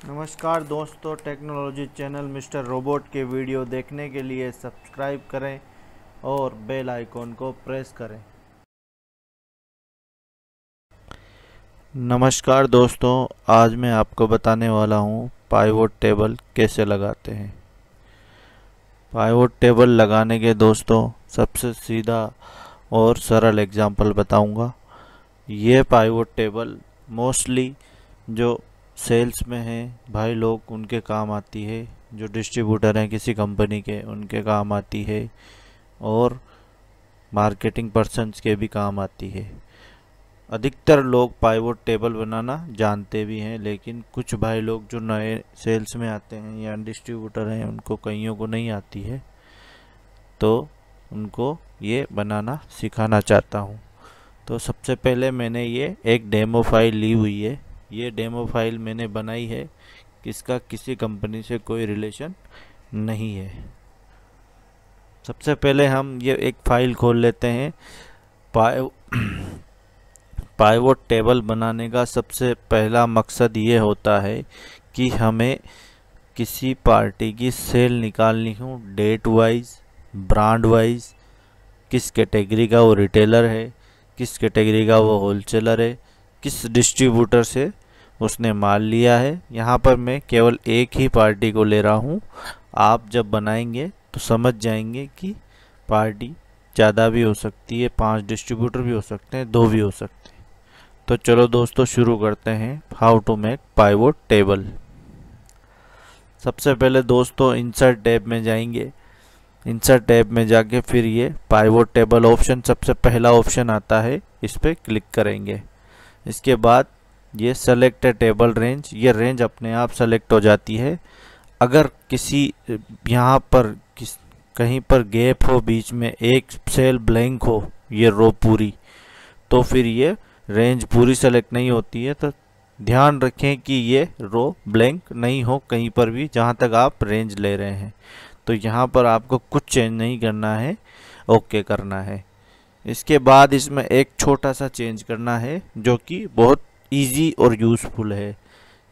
नमस्कार दोस्तों, technology channel mister robot के वीडियो देखने के लिए सब्सक्राइब करें और बेल आइकॉन को प्रेस करें। नमस्कार दोस्तों, आज मैं आपको बताने वाला हूं पाइवोट टेबल कैसे लगाते हैं। पाइवोट टेबल लगाने के दोस्तों सबसे सीधा और सरल एग्जांपल बताऊंगा। ये पाइवोट टेबल मोस्टली जो सेल्स में हैं भाई लोग उनके काम आती है, जो डिस्ट्रीब्यूटर हैं किसी कंपनी के उनके काम आती है, और मार्केटिंग पर्सन्स के भी काम आती है। अधिकतर लोग पाइवोट टेबल बनाना जानते भी हैं, लेकिन कुछ भाई लोग जो नए सेल्स में आते हैं या डिस्ट्रीब्यूटर हैं उनको कईयों को नहीं आती है, तो उनको ये बनाना सिखाना चाहता हूँ। तो सबसे पहले मैंने ये एक डेमो फाइल ली हुई है। ये डेमो फाइल मैंने बनाई है, किसका किसी कंपनी से कोई रिलेशन नहीं है। सबसे पहले हम ये एक फाइल खोल लेते हैं। पाइवोट टेबल बनाने का सबसे पहला मकसद ये होता है कि हमें किसी पार्टी की सेल निकालनी हो, डेट वाइज, ब्रांड वाइज, किस कैटेगरी का वो रिटेलर है, किस कैटेगरी का वो होलसेलर है, किस डिस्ट्रीब्यूटर से उसने माल लिया है। यहाँ पर मैं केवल एक ही पार्टी को ले रहा हूँ। आप जब बनाएंगे तो समझ जाएंगे कि पार्टी ज़्यादा भी हो सकती है, 5 डिस्ट्रीब्यूटर भी हो सकते हैं, 2 भी हो सकते हैं। तो चलो दोस्तों शुरू करते हैं how to make pivot table. सबसे पहले दोस्तों इंसर्ट टैब में जाएंगे। इंसर्ट टैब में जाके फिर ये पाइवोट टेबल ऑप्शन सबसे पहला ऑप्शन आता है, इस पर क्लिक करेंगे। इसके बाद ये सेलेक्ट टेबल रेंज, ये रेंज अपने आप सेलेक्ट हो जाती है। अगर किसी यहाँ पर कहीं पर गैप हो, बीच में एक सेल ब्लैंक हो, ये रो पूरी, तो फिर ये रेंज पूरी सेलेक्ट नहीं होती है। तो ध्यान रखें कि ये रो ब्लैंक नहीं हो कहीं पर भी जहाँ तक आप रेंज ले रहे हैं। तो यहाँ पर आपको कुछ चेंज नहीं करना है, ओके करना है। इसके बाद इसमें एक छोटा सा चेंज करना है जो कि बहुत इजी और यूज़फुल है।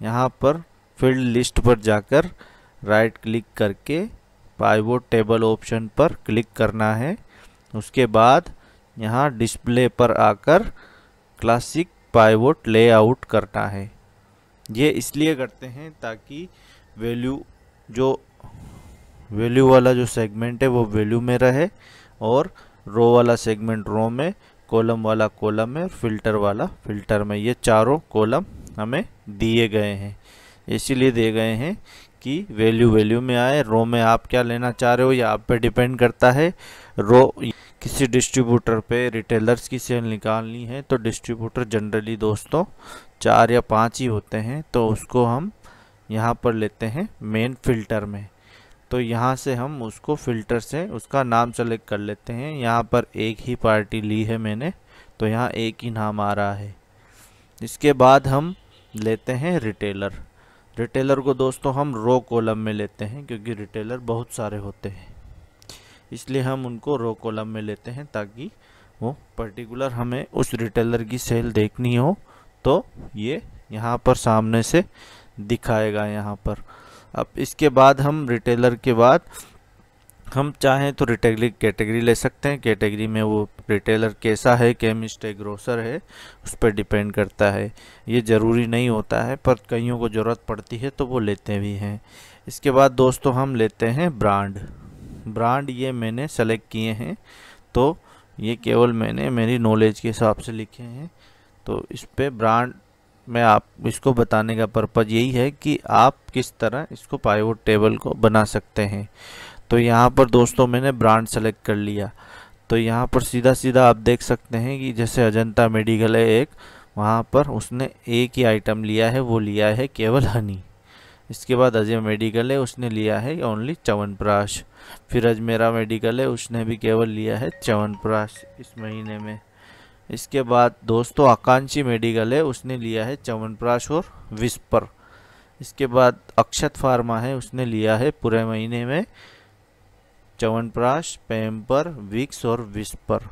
यहाँ पर फील्ड लिस्ट पर जाकर राइट क्लिक करके पाइवोट टेबल ऑप्शन पर क्लिक करना है। उसके बाद यहाँ डिस्प्ले पर आकर क्लासिक पाइवोट लेआउट करना है। ये इसलिए करते हैं ताकि वैल्यू वाला जो सेगमेंट है वो वैल्यू में रहे, और रो वाला सेगमेंट रो में, कॉलम वाला कॉलम में, और फिल्टर वाला फिल्टर में। ये चारों कॉलम हमें दिए गए हैं, इसीलिए दिए गए हैं कि वैल्यू में आए। रो में आप क्या लेना चाह रहे हो ये आप पे डिपेंड करता है। रो किसी डिस्ट्रीब्यूटर पे रिटेलर्स की सेल निकालनी है तो डिस्ट्रीब्यूटर जनरली दोस्तों 4 या 5 ही होते हैं, तो उसको हम यहाँ पर लेते हैं मेन फिल्टर में। तो यहाँ से हम उसको फिल्टर से उसका नाम सेलेक्ट कर लेते हैं। यहाँ पर एक ही पार्टी ली है मैंने, तो यहाँ एक ही नाम आ रहा है। इसके बाद हम लेते हैं रिटेलर। रिटेलर को दोस्तों हम रो कॉलम में लेते हैं, क्योंकि रिटेलर बहुत सारे होते हैं, इसलिए हम उनको रो कॉलम में लेते हैं ताकि वो पर्टिकुलर हमें उस रिटेलर की सेल देखनी हो तो ये यहाँ पर सामने से दिखाएगा यहाँ पर। अब इसके बाद हम रिटेलर के बाद हम चाहें तो रिटेलर कैटेगरी ले सकते हैं। कैटेगरी में वो रिटेलर कैसा है, केमिस्ट है, ग्रोसर है, उस पर डिपेंड करता है। ये ज़रूरी नहीं होता है, पर कईयों को ज़रूरत पड़ती है तो वो लेते भी हैं। इसके बाद दोस्तों हम लेते हैं ब्रांड ये मैंने सेलेक्ट किए हैं, तो ये केवल मैंने मेरी नॉलेज के हिसाब से लिखे हैं। तो इस पर ब्रांड में आप इसको बताने का पर्पज़ यही है कि आप किस तरह इसको पाइवोट टेबल को बना सकते हैं। तो यहाँ पर दोस्तों मैंने ब्रांड सेलेक्ट कर लिया, तो यहाँ पर सीधा आप देख सकते हैं कि जैसे अजंता मेडिकल है एक, वहाँ पर उसने एक ही आइटम लिया है, वो लिया है केवल हनी। इसके बाद अजय मेडिकल है, उसने लिया है ओनली च्यवनप्राश। फिर अजमेरा मेडिकल है, उसने भी केवल लिया है च्यवनप्राश इस महीने में। इसके बाद दोस्तों आकांक्षी मेडिकल है, उसने लिया है च्यवनप्राश और विस्पर। इसके बाद अक्षत फार्मा है, उसने लिया है पूरे महीने में च्यवनप्राश, पैम्पर, विक्स और विस्पर।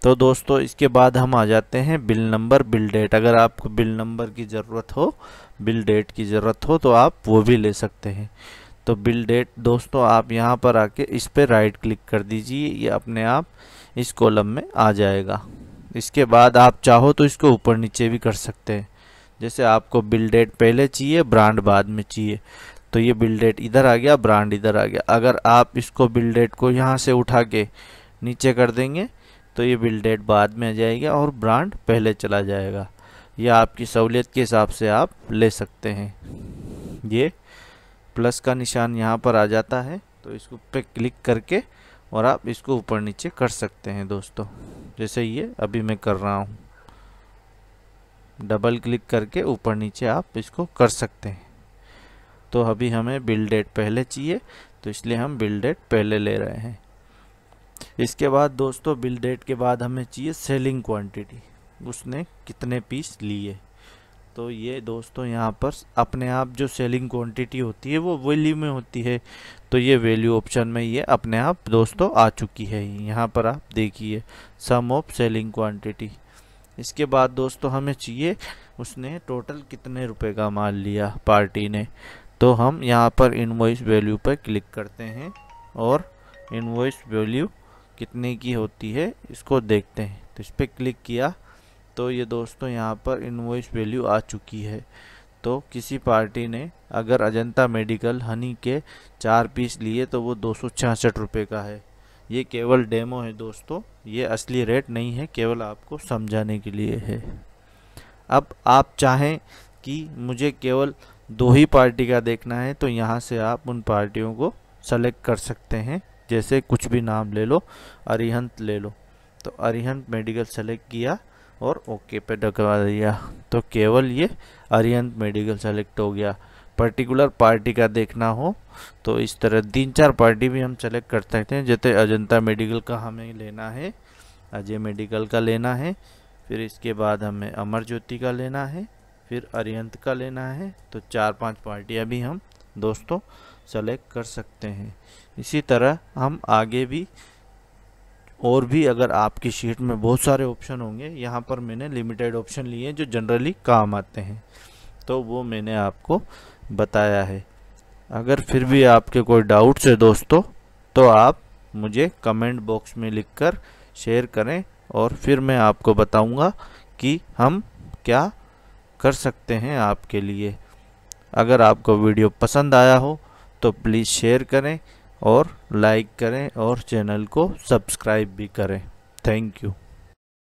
तो दोस्तों इसके बाद हम आ जाते हैं बिल नंबर, बिल डेट। अगर आपको बिल नंबर की ज़रूरत हो, बिल डेट की ज़रूरत हो तो आप वो भी ले सकते हैं। तो बिल डेट दोस्तों आप यहाँ पर आके इस पे राइट क्लिक कर दीजिए, ये अपने आप इस कॉलम में आ जाएगा। इसके बाद आप चाहो तो इसको ऊपर नीचे भी कर सकते हैं। जैसे आपको बिल डेट पहले चाहिए, ब्रांड बाद में चाहिए, तो ये बिल डेट इधर आ गया, ब्रांड इधर आ गया। अगर आप इसको बिल डेट को यहाँ से उठा के नीचे कर देंगे तो ये बिल डेट बाद में आ जाएगा और ब्रांड पहले चला जाएगा। यह आपकी सहूलियत के हिसाब से आप ले सकते हैं। ये प्लस का निशान यहाँ पर आ जाता है, तो इसको पे क्लिक करके और आप इसको ऊपर नीचे कर सकते हैं दोस्तों, जैसे ये अभी मैं कर रहा हूँ। डबल क्लिक करके ऊपर नीचे आप इसको कर सकते हैं। तो अभी हमें बिल डेट पहले चाहिए, तो इसलिए हम बिल डेट पहले ले रहे हैं। इसके बाद दोस्तों बिल डेट के बाद हमें चाहिए सेलिंग क्वांटिटी, उसने कितने पीस लिए। तो ये दोस्तों यहाँ पर अपने आप जो सेलिंग क्वांटिटी होती है वो वैल्यू में होती है, तो ये वैल्यू ऑप्शन में ये अपने आप दोस्तों आ चुकी है। यहाँ पर आप देखिए सम ऑफ सेलिंग क्वांटिटी। इसके बाद दोस्तों हमें चाहिए उसने टोटल कितने रुपए का माल लिया पार्टी ने। तो हम यहाँ पर इनवॉइस वैल्यू पर क्लिक करते हैं और इनवॉइस वैल्यू कितने की होती है इसको देखते हैं। तो इस पर क्लिक किया तो ये दोस्तों यहाँ पर इनवॉइस वैल्यू आ चुकी है। तो किसी पार्टी ने अगर अजंता मेडिकल हनी के 4 पीस लिए तो वो 266 रुपये का है। ये केवल डेमो है दोस्तों, ये असली रेट नहीं है, केवल आपको समझाने के लिए है। अब आप चाहें कि मुझे केवल 2 ही पार्टी का देखना है तो यहाँ से आप उन पार्टियों को सेलेक्ट कर सकते हैं। जैसे कुछ भी नाम ले लो, अरिहंत ले लो, तो अरिहंत मेडिकल सेलेक्ट किया और ओके पे दबा दिया, तो केवल ये अरिहंत मेडिकल सेलेक्ट हो गया। पर्टिकुलर पार्टी का देखना हो तो इस तरह 3-4 पार्टी भी हम सेलेक्ट कर सकते हैं। जैसे अजंता मेडिकल का हमें लेना है, अजय मेडिकल का लेना है, फिर इसके बाद हमें अमर ज्योति का लेना है, फिर अरिहंत का लेना है। तो 4-5 पार्टियाँ भी हम दोस्तों सेलेक्ट कर सकते हैं। इसी तरह हम आगे भी और भी, अगर आपकी शीट में बहुत सारे ऑप्शन होंगे, यहाँ पर मैंने लिमिटेड ऑप्शन लिए जो जनरली काम आते हैं, तो वो मैंने आपको बताया है। अगर फिर भी आपके कोई डाउट्स है दोस्तों तो आप मुझे कमेंट बॉक्स में लिखकर शेयर करें और फिर मैं आपको बताऊंगा कि हम क्या कर सकते हैं आपके लिए। अगर आपको वीडियो पसंद आया हो तो प्लीज़ शेयर करें और लाइक करें और चैनल को सब्सक्राइब भी करें। Thank you.